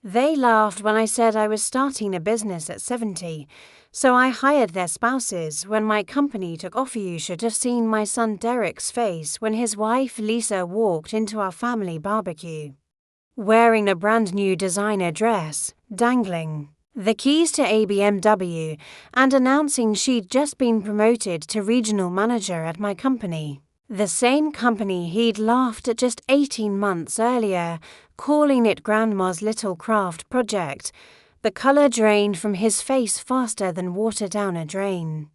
They laughed when I said I was starting a business at 70, so I hired their spouses when my company took off. You should have seen my son Derek's face when his wife Lisa walked into our family barbecue, wearing a brand new designer dress, dangling the keys to a BMW, and announcing she'd just been promoted to regional manager at my company. The same company he'd laughed at just 18 months earlier, calling it Grandma's little craft project. The colour drained from his face faster than water down a drain.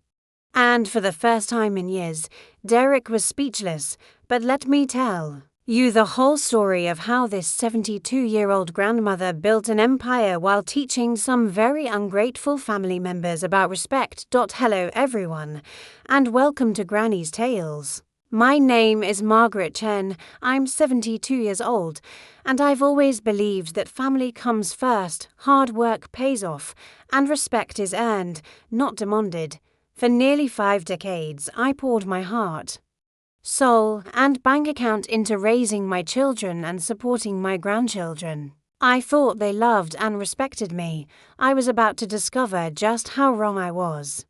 And for the first time in years, Derek was speechless, but let me tell you the whole story of how this 72-year-old grandmother built an empire while teaching some very ungrateful family members about respect. Hello everyone, and welcome to Granny's Tales. My name is Margaret Chen, I'm 72 years old, and I've always believed that family comes first, hard work pays off, and respect is earned, not demanded. For nearly 5 decades, I poured my heart, soul, and bank account into raising my children and supporting my grandchildren. I thought they loved and respected me. I was about to discover just how wrong I was.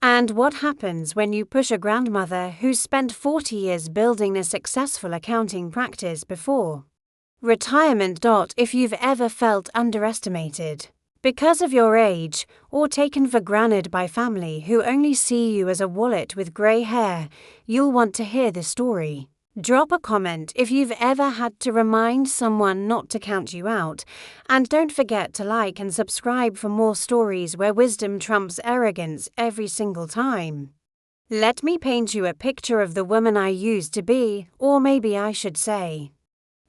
And what happens when you push a grandmother who's spent 40 years building a successful accounting practice before retirement? If you've ever felt underestimated because of your age, or taken for granted by family who only see you as a wallet with grey hair, you'll want to hear this story. Drop a comment if you've ever had to remind someone not to count you out, and don't forget to like and subscribe for more stories where wisdom trumps arrogance every single time. Let me paint you a picture of the woman I used to be, or maybe I should say,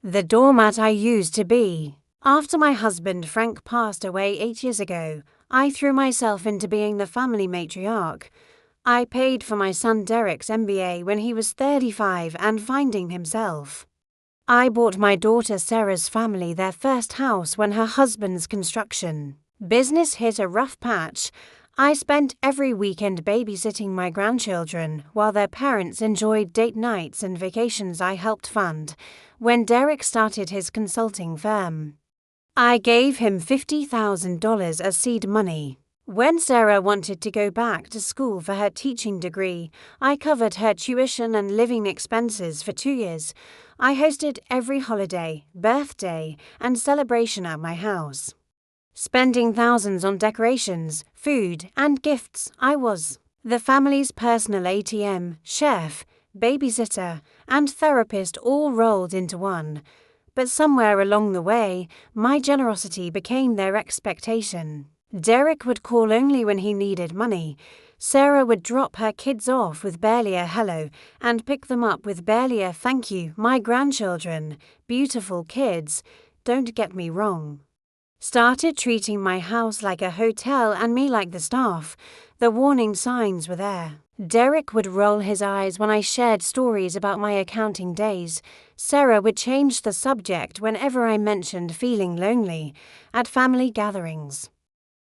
the doormat I used to be. After my husband Frank passed away 8 years ago, I threw myself into being the family matriarch. I paid for my son Derek's MBA when he was 35 and finding himself. I bought my daughter Sarah's family their first house when her husband's construction business hit a rough patch. I spent every weekend babysitting my grandchildren while their parents enjoyed date nights and vacations I helped fund when Derek started his consulting firm. I gave him $50,000 as seed money. When Sarah wanted to go back to school for her teaching degree, I covered her tuition and living expenses for 2 years. I hosted every holiday, birthday, and celebration at my house, spending thousands on decorations, food, and gifts. I was the family's personal ATM, chef, babysitter, and therapist all rolled into one. But somewhere along the way, my generosity became their expectation. Derek would call only when he needed money. Sarah would drop her kids off with barely a hello and pick them up with barely a thank you. My grandchildren, beautiful kids, don't get me wrong, started treating my house like a hotel and me like the staff. The warning signs were there. Derek would roll his eyes when I shared stories about my accounting days. Sarah would change the subject whenever I mentioned feeling lonely at family gatherings.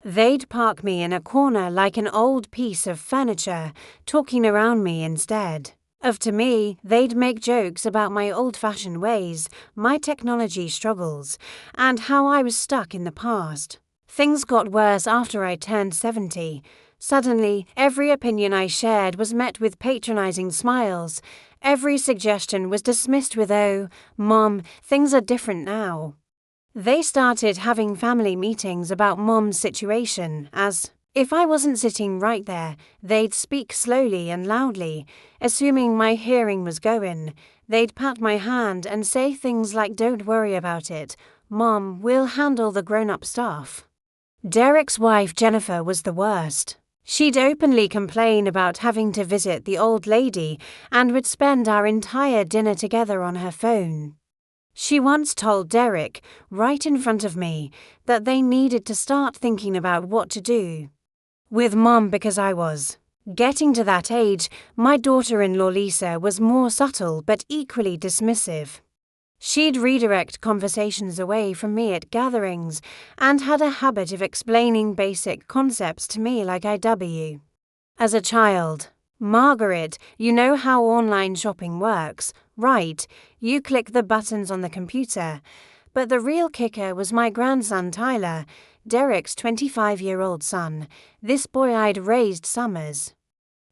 They'd park me in a corner like an old piece of furniture, talking around me instead of to me. They'd make jokes about my old-fashioned ways, my technology struggles, and how I was stuck in the past. Things got worse after I turned 70. Suddenly, every opinion I shared was met with patronizing smiles. Every suggestion was dismissed with, "Oh, Mom, things are different now." They started having family meetings about Mom's situation, as if I wasn't sitting right there. They'd speak slowly and loudly, assuming my hearing was going. They'd pat my hand and say things like, "Don't worry about it, Mom, we'll handle the grown-up stuff." Derek's wife Jennifer was the worst. She'd openly complain about having to visit the old lady and would spend our entire dinner together on her phone. She once told Derek, right in front of me, that they needed to start thinking about what to do with Mom because I was getting to that age. My daughter-in-law Lisa was more subtle but equally dismissive. She'd redirect conversations away from me at gatherings and had a habit of explaining basic concepts to me like IW. As a child, "Margaret, you know how online shopping works, right? You click the buttons on the computer." But the real kicker was my grandson Tyler, Derek's 25-year-old son, this boy I'd raised summers,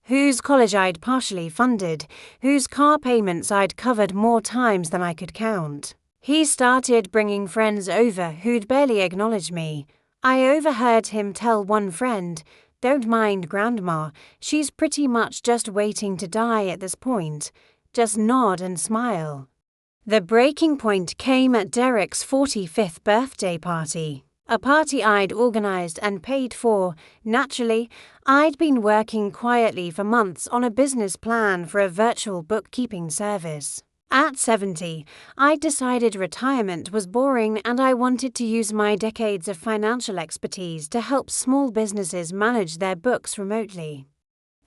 whose college I'd partially funded, whose car payments I'd covered more times than I could count. He started bringing friends over who'd barely acknowledge me. I overheard him tell one friend, "Don't mind Grandma, she's pretty much just waiting to die at this point. Just nod and smile." The breaking point came at Derek's 45th birthday party, a party I'd organised and paid for. Naturally, I'd been working quietly for months on a business plan for a virtual bookkeeping service. At 70, I'd decided retirement was boring and I wanted to use my decades of financial expertise to help small businesses manage their books remotely.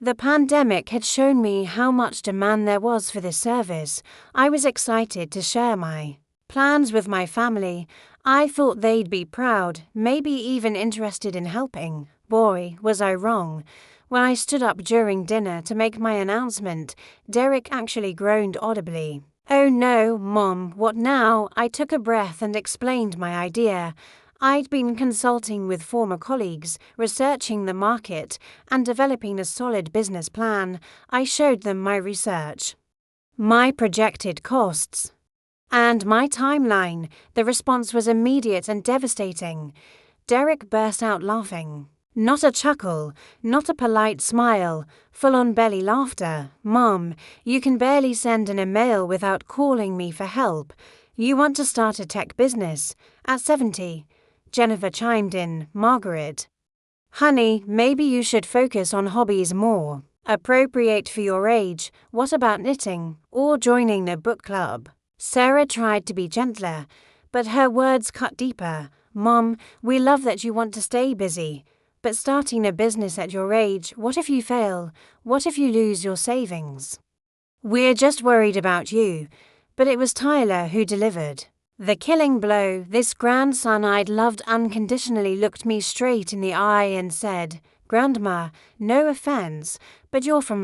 The pandemic had shown me how much demand there was for this service. I was excited to share my plans with my family. I thought they'd be proud, maybe even interested in helping. Boy, was I wrong. When I stood up during dinner to make my announcement, Derek actually groaned audibly. "Oh no, Mom, what now?" I took a breath and explained my idea. I'd been consulting with former colleagues, researching the market, and developing a solid business plan. I showed them my research, my projected costs, and my timeline. The response was immediate and devastating. Derek burst out laughing. Not a chuckle, not a polite smile, full-on belly laughter. "Mom, you can barely send an email without calling me for help. You want to start a tech business at 70. Jennifer chimed in, "Margaret, honey, maybe you should focus on hobbies more appropriate for your age. What about knitting or joining a book club?" Sarah tried to be gentler, but her words cut deeper. "Mom, we love that you want to stay busy, but starting a business at your age, what if you fail? What if you lose your savings? We're just worried about you." But it was Tyler who delivered. The killing blow. This grandson I'd loved unconditionally looked me straight in the eye and said, "Grandma, no offense, but you're from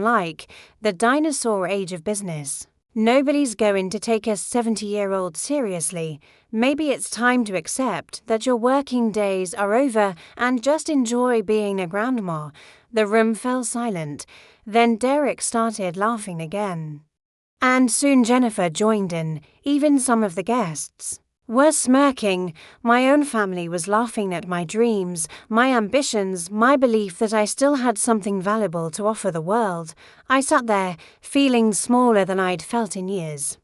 the dinosaur age of business. Nobody's going to take a 70-year-old seriously. Maybe it's time to accept that your working days are over and just enjoy being a grandma." The room fell silent. Then Derek started laughing again. And soon Jennifer joined in. Even some of the guests were smirking. My own family was laughing at my dreams, my ambitions, my belief that I still had something valuable to offer the world. I sat there, feeling smaller than I'd felt in years.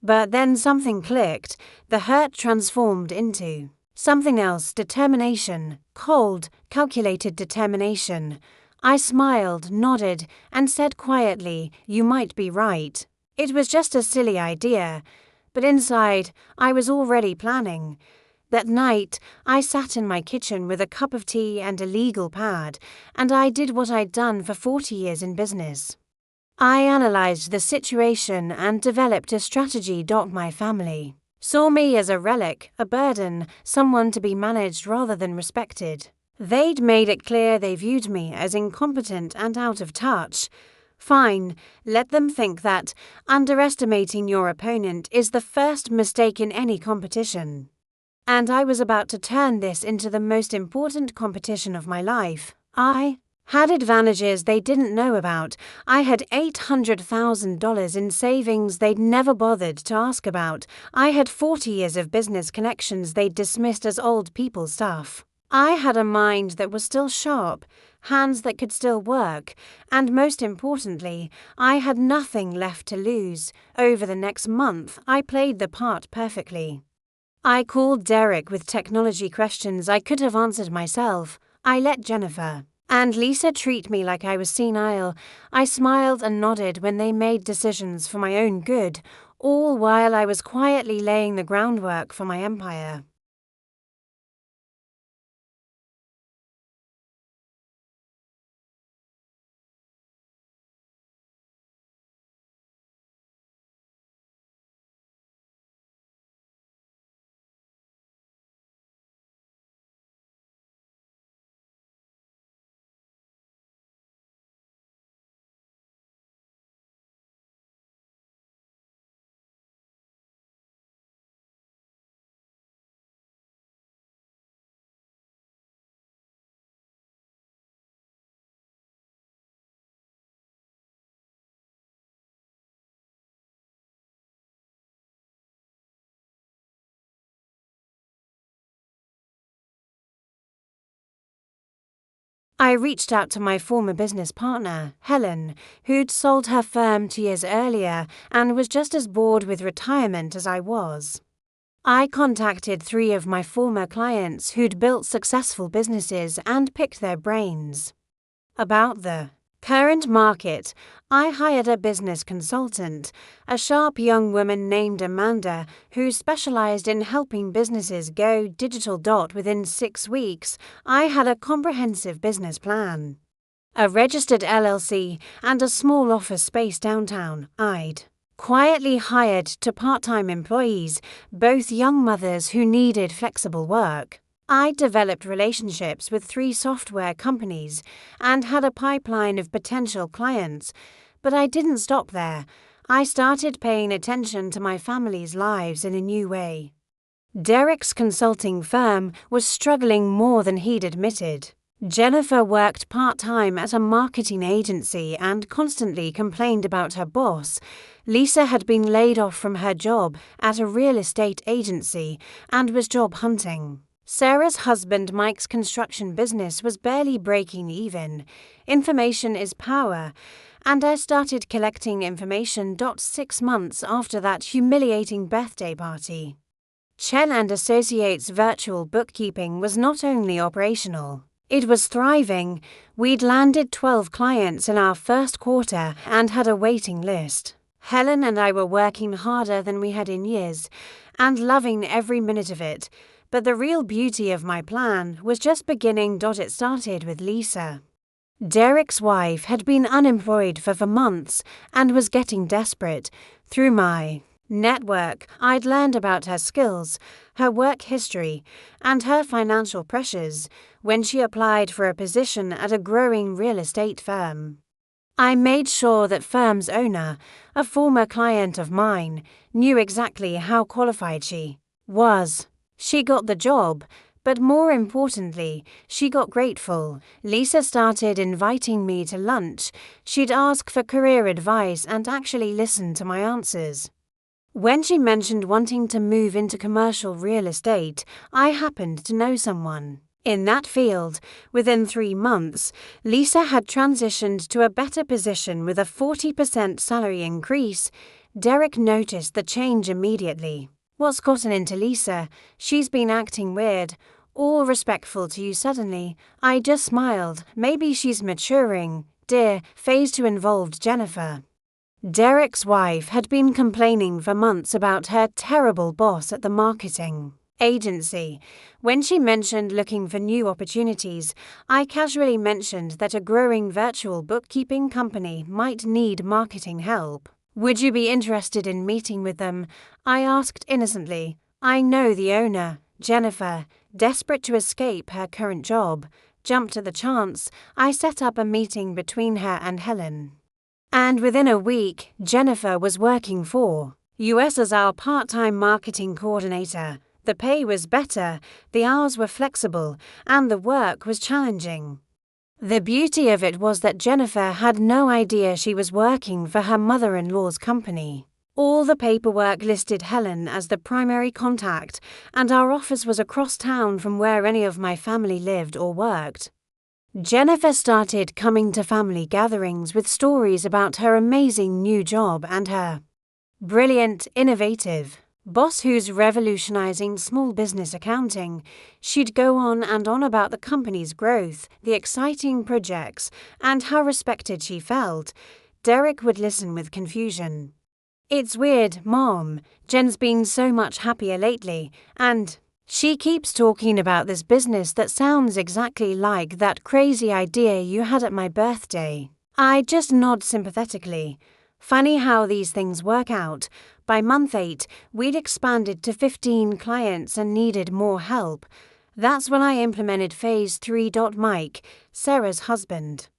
But then something clicked. The hurt transformed into something else. Determination. Cold, calculated determination. I smiled, nodded, and said quietly, "You might be right. It was just a silly idea." But inside, I was already planning. That night, I sat in my kitchen with a cup of tea and a legal pad, and I did what I'd done for 40 years in business. I analyzed the situation and developed a strategy. My family saw me as a relic, a burden, someone to be managed rather than respected. They'd made it clear they viewed me as incompetent and out of touch. Fine, let them think that. Underestimating your opponent is the first mistake in any competition. And I was about to turn this into the most important competition of my life. I had advantages they didn't know about. I had $800,000 in savings they'd never bothered to ask about. I had 40 years of business connections they'd dismissed as old people stuff. I had a mind that was still sharp, hands that could still work, and most importantly, I had nothing left to lose. Over the next month, I played the part perfectly. I called Derek with technology questions I could have answered myself. I let Jennifer and Lisa treat me like I was senile. I smiled and nodded when they made decisions for my own good, all while I was quietly laying the groundwork for my empire. I reached out to my former business partner, Helen, who'd sold her firm 2 years earlier and was just as bored with retirement as I was. I contacted 3 of my former clients who'd built successful businesses and picked their brains. About the current market, I hired a business consultant, a sharp young woman named Amanda who specialized in helping businesses go digital. Within 6 weeks, I had a comprehensive business plan. A registered LLC and a small office space downtown. I'd quietly hired 2 part-time employees, both young mothers who needed flexible work. I developed relationships with 3 software companies and had a pipeline of potential clients, but I didn't stop there. I started paying attention to my family's lives in a new way. Derek's consulting firm was struggling more than he'd admitted. Jennifer worked part-time at a marketing agency and constantly complained about her boss. Lisa had been laid off from her job at a real estate agency and was job hunting. Sarah's husband Mike's construction business was barely breaking even. Information is power, and I started collecting information. 6 months after that humiliating birthday party. Chen and Associates virtual bookkeeping was not only operational, it was thriving. We'd landed 12 clients in our first quarter and had a waiting list. Helen and I were working harder than we had in years and loving every minute of it, but the real beauty of my plan was just beginning. It started with Lisa. Derek's wife had been unemployed for months and was getting desperate. Through my network, I'd learned about her skills, her work history, and her financial pressures when she applied for a position at a growing real estate firm. I made sure that firm's owner, a former client of mine, knew exactly how qualified she was. She got the job, but more importantly, she got grateful. Lisa started inviting me to lunch. She'd ask for career advice and actually listen to my answers. When she mentioned wanting to move into commercial real estate, I happened to know someone in that field. Within 3 months, Lisa had transitioned to a better position with a 40% salary increase. Derek noticed the change immediately. What's gotten into Lisa? She's been acting weird, all respectful to you suddenly. I just smiled. Maybe she's maturing. Dear, phase 2 involved Jennifer. Derek's wife had been complaining for months about her terrible boss at the marketing agency. When she mentioned looking for new opportunities, I casually mentioned that a growing virtual bookkeeping company might need marketing help. Would you be interested in meeting with them? I asked innocently. I know the owner, Jennifer, desperate to escape her current job, jumped at the chance. I set up a meeting between her and Helen. And within a week, Jennifer was working for US as our part-time marketing coordinator. The pay was better, the hours were flexible, and the work was challenging. The beauty of it was that Jennifer had no idea she was working for her mother-in-law's company. All the paperwork listed Helen as the primary contact, and our office was across town from where any of my family lived or worked. Jennifer started coming to family gatherings with stories about her amazing new job and her brilliant, innovative boss who's revolutionizing small business accounting. She'd go on and on about the company's growth, the exciting projects, and how respected she felt. Derek would listen with confusion. It's weird, Mom. Jen's been so much happier lately, and she keeps talking about this business that sounds exactly like that crazy idea you had at my birthday. I just nod sympathetically. Funny how these things work out. By month 8, we'd expanded to 15 clients and needed more help. That's when I implemented phase 3. Mike, Sarah's husband,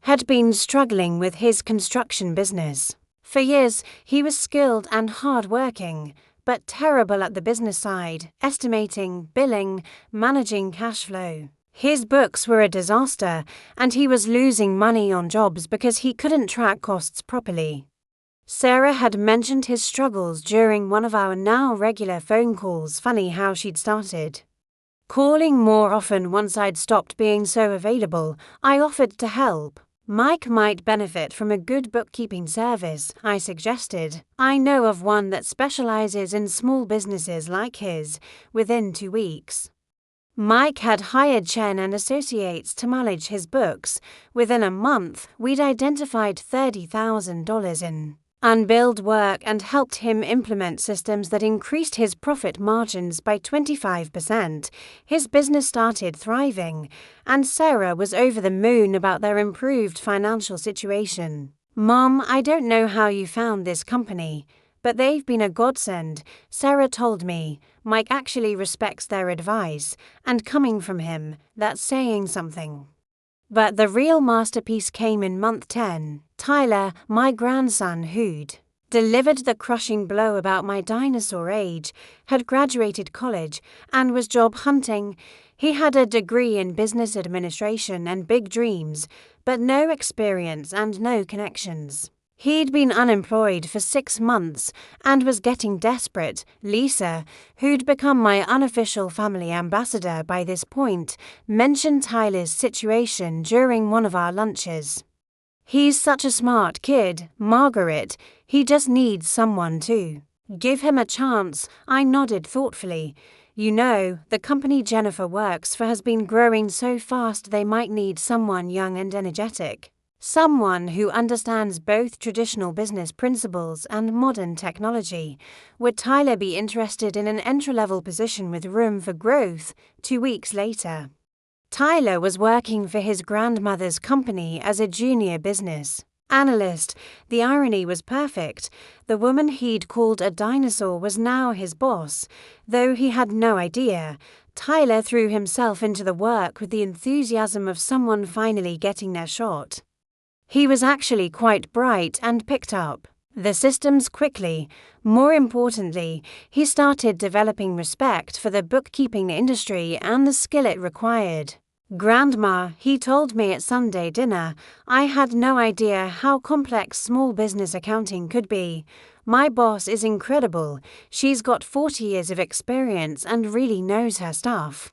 had been struggling with his construction business. For years, he was skilled and hard-working, but terrible at the business side, estimating, billing, managing cash flow. His books were a disaster, and he was losing money on jobs because he couldn't track costs properly. Sarah had mentioned his struggles during one of our now regular phone calls. Funny how she'd started Calling more often once I'd stopped being so available, I offered to help. Mike might benefit from a good bookkeeping service, I suggested. I know of one that specializes in small businesses like his, within 2 weeks. Mike had hired Chen and Associates to manage his books. Within a month, we'd identified $30,000 in unbilled work and helped him implement systems that increased his profit margins by 25%. His business started thriving, and Sarah was over the moon about their improved financial situation. "Mom, I don't know how you found this company, but they've been a godsend," Sarah told me. "Mike actually respects their advice, and coming from him, that's saying something." But the real masterpiece came in month 10. Tyler, my grandson who'd delivered the crushing blow about my dinosaur age, had graduated college and was job hunting. He had a degree in business administration and big dreams, but no experience and no connections. He'd been unemployed for 6 months and was getting desperate. Lisa, who'd become my unofficial family ambassador by this point, mentioned Tyler's situation during one of our lunches. "He's such a smart kid, Margaret. He just needs someone to give him a chance." I nodded thoughtfully. "You know, the company Jennifer works for has been growing so fast they might need someone young and energetic. Someone who understands both traditional business principles and modern technology. Would Tyler be interested in an entry-level position with room for growth?" 2 weeks later, Tyler was working for his grandmother's company as a junior business analyst. The irony was perfect. The woman he'd called a dinosaur was now his boss. Though he had no idea, Tyler threw himself into the work with the enthusiasm of someone finally getting their shot. He was actually quite bright and picked up the systems quickly. More importantly, he started developing respect for the bookkeeping industry and the skill it required. "Grandma," he told me at Sunday dinner, "I had no idea how complex small business accounting could be. My boss is incredible. She's got 40 years of experience and really knows her stuff.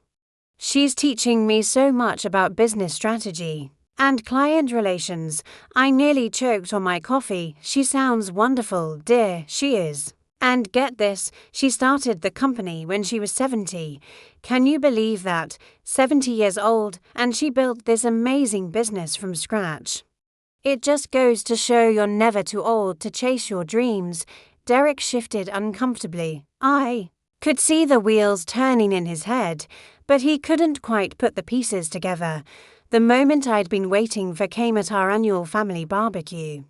She's teaching me so much about business strategy and client relations." I nearly choked on my coffee. "She sounds wonderful, dear, she is. And get this, she started the company when she was 70. Can you believe that? 70 years old, and she built this amazing business from scratch. It just goes to show you're never too old to chase your dreams." Derek shifted uncomfortably. I could see the wheels turning in his head, but he couldn't quite put the pieces together. The moment I'd been waiting for came at our annual family barbecue.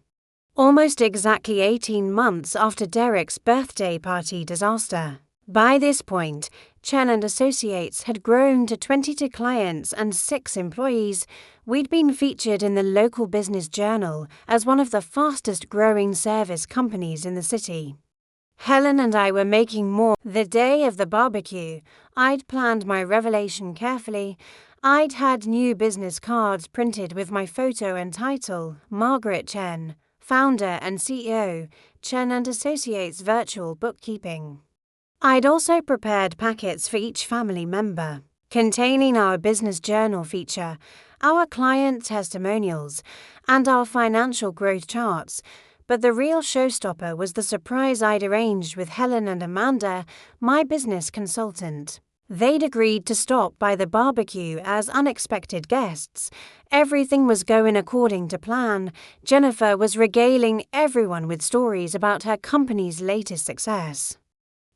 Almost exactly 18 months after Derek's birthday party disaster. By this point, Chen and Associates had grown to 22 clients and 6 employees. We'd been featured in the local business journal as one of the fastest growing service companies in the city. Helen and I were making more. The day of the barbecue, I'd planned my revelation carefully. I'd had new business cards printed with my photo and title, Margaret Chen, founder and CEO, Chen and Associates Virtual Bookkeeping. I'd also prepared packets for each family member, containing our business journal feature, our client testimonials, and our financial growth charts. But the real showstopper was the surprise I'd arranged with Helen and Amanda, my business consultant. They'd agreed to stop by the barbecue as unexpected guests. Everything was going according to plan. Jennifer was regaling everyone with stories about her company's latest success.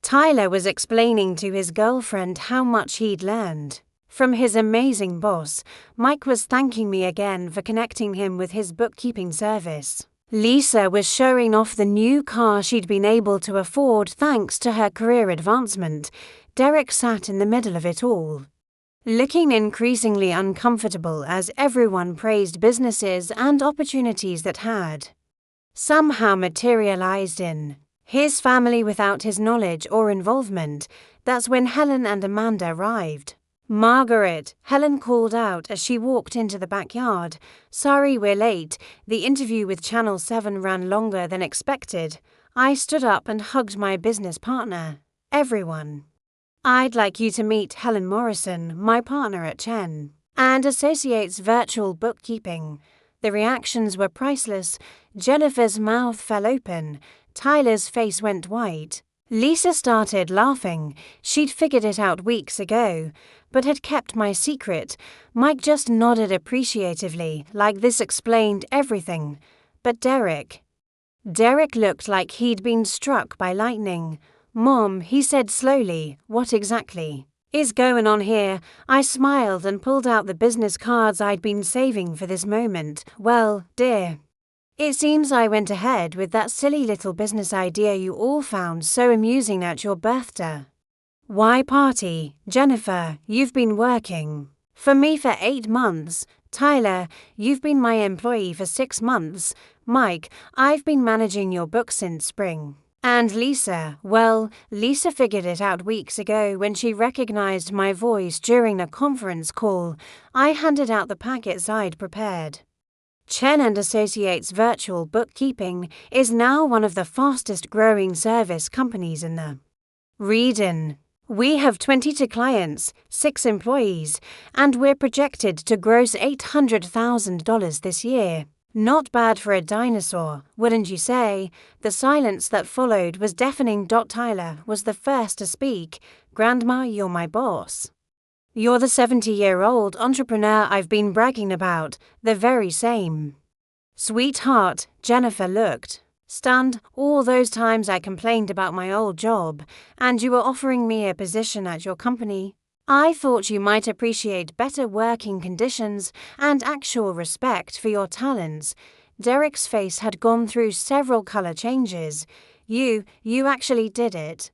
Tyler was explaining to his girlfriend how much he'd learned from his amazing boss. Mike was thanking me again for connecting him with his bookkeeping service. Lisa was showing off the new car she'd been able to afford thanks to her career advancement. Derek sat in the middle of it all, looking increasingly uncomfortable as everyone praised businesses and opportunities that had somehow materialized in his family without his knowledge or involvement. That's when Helen and Amanda arrived. "Margaret," Helen called out as she walked into the backyard. "Sorry we're late. The interview with Channel 7 ran longer than expected." I stood up and hugged my business partner. Everyone I'd like you to meet Helen Morrison, my partner at Chen, and Associates Virtual Bookkeeping. The reactions were priceless. Jennifer's mouth fell open. Tyler's face went white. Lisa started laughing. She'd figured it out weeks ago, but had kept my secret. Mike just nodded appreciatively, like this explained everything. But Derek looked like he'd been struck by lightning. "Mom," he said slowly, "what exactly is going on here?" I smiled and pulled out the business cards I'd been saving for this moment. "Well, dear, it seems I went ahead with that silly little business idea you all found so amusing at your birthday. Why party? Jennifer, you've been working for me for 8 months. Tyler, you've been my employee for 6 months. Mike, I've been managing your book since spring. And Lisa, well, Lisa figured it out weeks ago when she recognized my voice during a conference call. I handed out the packets I'd prepared. Chen and Associates Virtual Bookkeeping is now one of the fastest growing service companies in the region. We have 22 clients, 6 employees, and we're projected to gross $800,000 this year. Not bad for a dinosaur, wouldn't you say? The silence that followed was deafening. Tyler was the first to speak. "Grandma, you're my boss. You're the 70-year-old entrepreneur I've been bragging about, the very same." "Sweetheart," Jennifer looked stunned. "All those times I complained about my old job, and you were offering me a position at your company. I thought you might appreciate better working conditions and actual respect for your talents." Derek's face had gone through several color changes. You actually did it.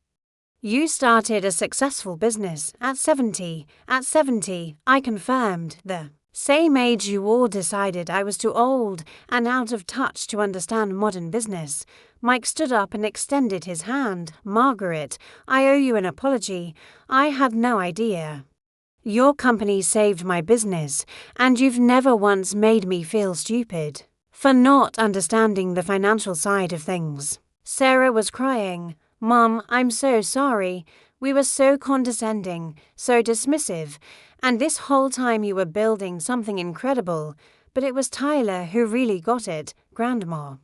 You started a successful business at 70. At 70, I confirmed. The same age you all decided I was too old and out of touch to understand modern business. Mike stood up and extended his hand. "Margaret, I owe you an apology. I had no idea. Your company saved my business, and you've never once made me feel stupid for not understanding the financial side of things." Sarah was crying. "Mom, I'm so sorry. We were so condescending, so dismissive, and this whole time you were building something incredible, but it was Tyler who really got it, Grandma.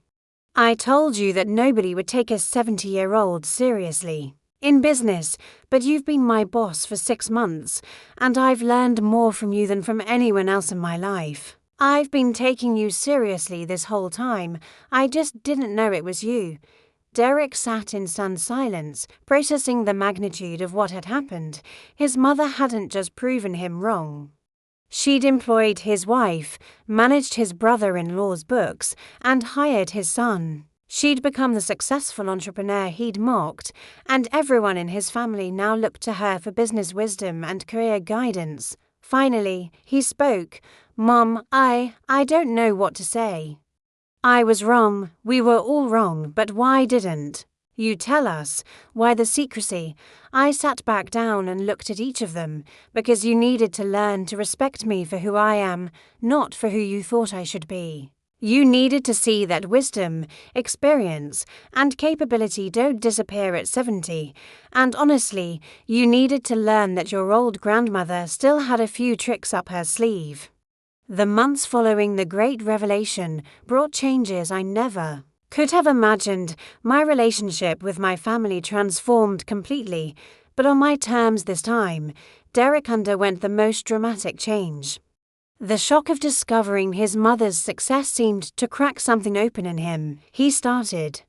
I told you that nobody would take a 70-year-old seriously in business, but you've been my boss for 6 months, and I've learned more from you than from anyone else in my life. I've been taking you seriously this whole time. I just didn't know it was you." Derek sat in stunned silence, processing the magnitude of what had happened. His mother hadn't just proven him wrong. She'd employed his wife, managed his brother-in-law's books, and hired his son. She'd become the successful entrepreneur he'd mocked, and everyone in his family now looked to her for business wisdom and career guidance. Finally, he spoke. "Mom, I don't know what to say. I was wrong, we were all wrong, but why didn't you tell us? Why the secrecy?" I sat back down and looked at each of them. "Because you needed to learn to respect me for who I am, not for who you thought I should be. You needed to see that wisdom, experience, and capability don't disappear at 70. And honestly, you needed to learn that your old grandmother still had a few tricks up her sleeve." The months following the great revelation brought changes I never could have imagined. My relationship with my family transformed completely, but on my terms this time. Derek underwent the most dramatic change. The shock of discovering his mother's success seemed to crack something open in him. He started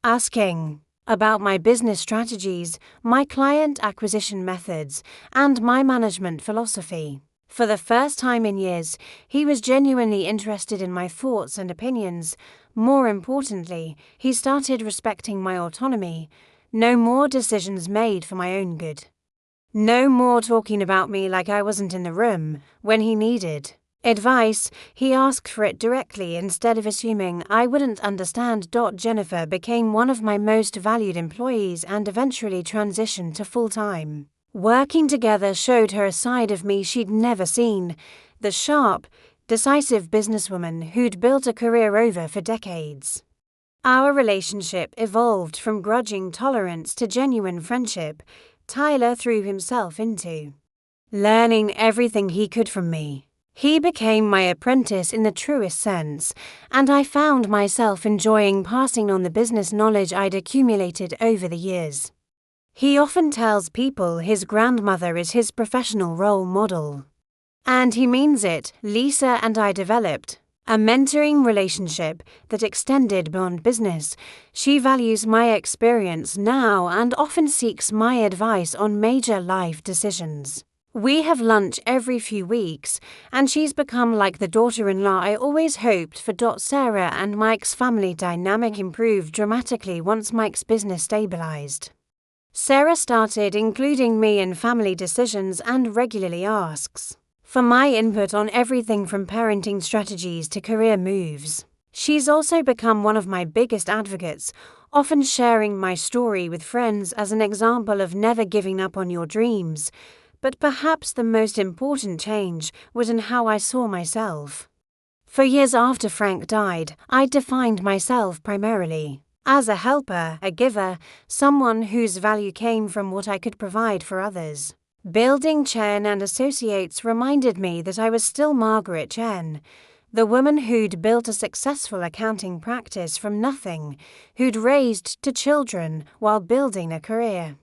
asking about my business strategies, my client acquisition methods, and my management philosophy. For the first time in years, he was genuinely interested in my thoughts and opinions. More importantly, he started respecting my autonomy. No more decisions made for my own good. No more talking about me like I wasn't in the room. When he needed advice, he asked for it directly instead of assuming I wouldn't understand. Jennifer became one of my most valued employees and eventually transitioned to full-time. Working together showed her a side of me she'd never seen, the sharp, decisive businesswoman who'd built a career over for decades. Our relationship evolved from grudging tolerance to genuine friendship. Tyler threw himself into, learning everything he could from me. He became my apprentice in the truest sense, and I found myself enjoying passing on the business knowledge I'd accumulated over the years. He often tells people his grandmother is his professional role model. And he means it. Lisa and I developed a mentoring relationship that extended beyond business. She values my experience now and often seeks my advice on major life decisions. We have lunch every few weeks, and she's become like the daughter-in-law I always hoped for. Sarah and Mike's family dynamic improved dramatically once Mike's business stabilized. Sarah started including me in family decisions and regularly asks for my input on everything from parenting strategies to career moves. She's also become one of my biggest advocates, often sharing my story with friends as an example of never giving up on your dreams. But perhaps the most important change was in how I saw myself. For years after Frank died, I defined myself primarily as a helper, a giver, someone whose value came from what I could provide for others. Building Chen and Associates reminded me that I was still Margaret Chen, the woman who'd built a successful accounting practice from nothing, who'd raised two children while building a career,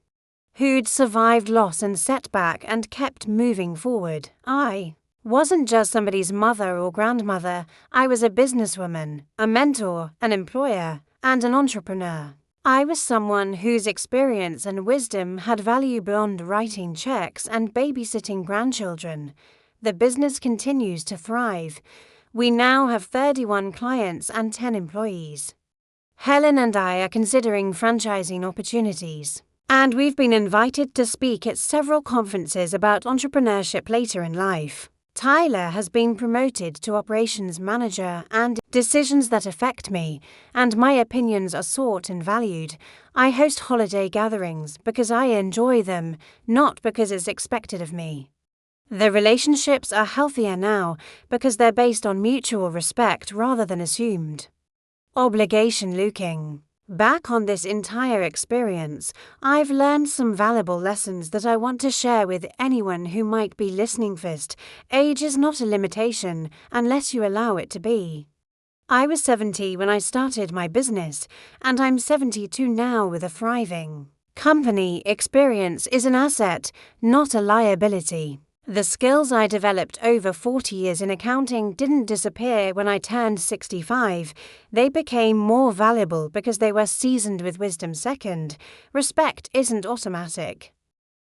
who'd survived loss and setback and kept moving forward. I wasn't just somebody's mother or grandmother. I was a businesswoman, a mentor, an employer, and an entrepreneur. I was someone whose experience and wisdom had value beyond writing checks and babysitting grandchildren. The business continues to thrive. We now have 31 clients and 10 employees. Helen and I are considering franchising opportunities, and we've been invited to speak at several conferences about entrepreneurship later in life. Tyler has been promoted to operations manager, and decisions that affect me and my opinions are sought and valued. I host holiday gatherings because I enjoy them, not because it's expected of me. The relationships are healthier now because they're based on mutual respect rather than assumed obligation. Looking back on this entire experience, I've learned some valuable lessons that I want to share with anyone who might be listening. First, age is not a limitation unless you allow it to be. I was 70 when I started my business, and I'm 72 now with a thriving company. Experience is an asset, not a liability. The skills I developed over 40 years in accounting didn't disappear when I turned 65. They became more valuable because they were seasoned with wisdom. Second, respect isn't automatic.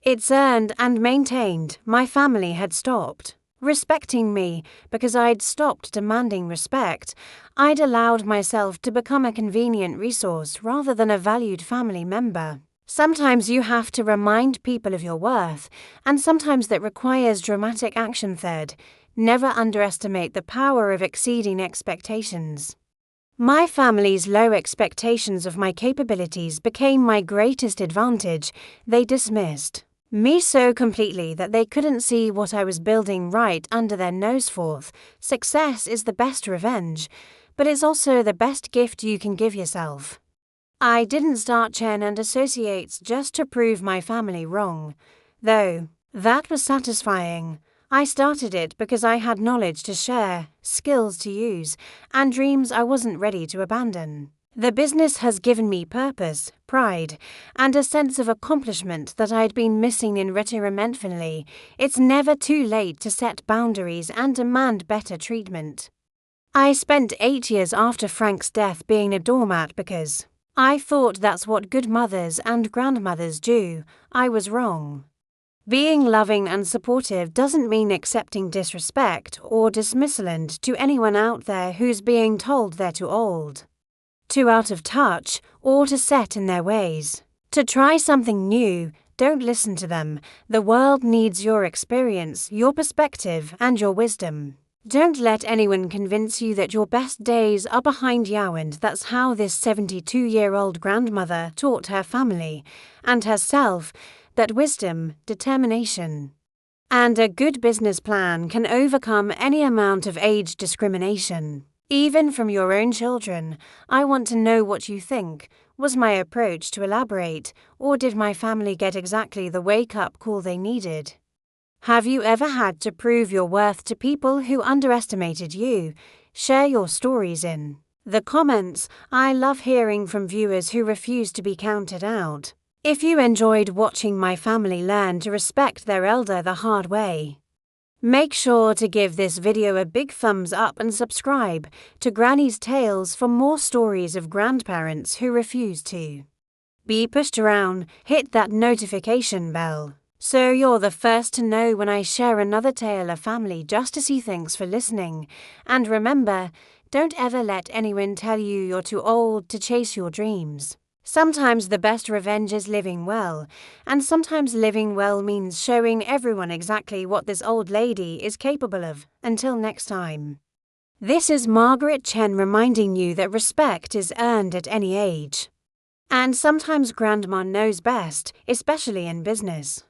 It's earned and maintained. My family had stopped respecting me because I'd stopped demanding respect. I'd allowed myself to become a convenient resource rather than a valued family member. Sometimes you have to remind people of your worth, and sometimes that requires dramatic action. Third, never underestimate the power of exceeding expectations. My family's low expectations of my capabilities became my greatest advantage. They dismissed me so completely that they couldn't see what I was building right under their nose. Fourth, success is the best revenge, but it's also the best gift you can give yourself. I didn't start Chen and Associates just to prove my family wrong, though that was satisfying. I started it because I had knowledge to share, skills to use, and dreams I wasn't ready to abandon. The business has given me purpose, pride, and a sense of accomplishment that I'd been missing in retirement. Finally, it's never too late to set boundaries and demand better treatment. I spent 8 years after Frank's death being a doormat because I thought that's what good mothers and grandmothers do. I was wrong. Being loving and supportive doesn't mean accepting disrespect or dismissal. And to anyone out there who's being told they're too old, too out of touch, or too set in their ways to try something new, don't listen to them. The world needs your experience, your perspective, and your wisdom. Don't let anyone convince you that your best days are behind you. And that's how this 72-year-old grandmother taught her family and herself that wisdom, determination, and a good business plan can overcome any amount of age discrimination. Even from your own children, I want to know what you think. Was my approach too elaborate, or did my family get exactly the wake-up call they needed? Have you ever had to prove your worth to people who underestimated you? Share your stories in the comments. I love hearing from viewers who refuse to be counted out. If you enjoyed watching my family learn to respect their elder the hard way, make sure to give this video a big thumbs up and subscribe to Granny's Tales for more stories of grandparents who refuse to be pushed around. Hit that notification bell so you're the first to know when I share another tale of family justice. Thanks for listening, and remember, don't ever let anyone tell you you're too old to chase your dreams. Sometimes the best revenge is living well, and sometimes living well means showing everyone exactly what this old lady is capable of. Until next time. This is Margaret Chen reminding you that respect is earned at any age. And sometimes Grandma knows best, especially in business.